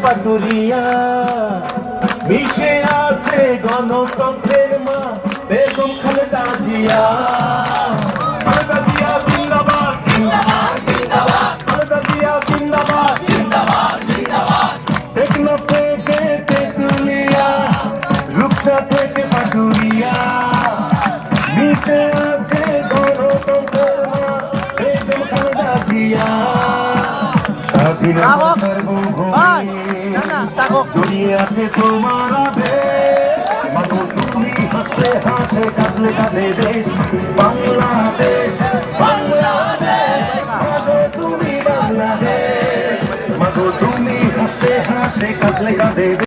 পাটুরিয়া মিশে আছে গণতন্ত্রের মা বেগম খালেদা জিয়া। খালেদা জিয়া জিন্দাবাদ জিন্দাবাদ জিন্দাবাদ, খালেদা জিয়া জিন্দাবাদ জিন্দাবাদ জিন্দাবাদ। টেকনো থেকে তেতুলিয়া, রূপসা থেকে পাটুরিয়া মিশে আছে গণতন্ত্রের মা বেগম খালেদা জিয়া। স্বাধীনতার ভূমি দুনিয়াতে তোমার মাগো তুমি হাসে হাসে কাঁদলে কাঁদে দেশ বাংলাদেশ বাংলাদেশ, মাগো তুমি বাংলাদেশ, মাগো তুমি হাসে হাসে কাঁদলে কাঁদে।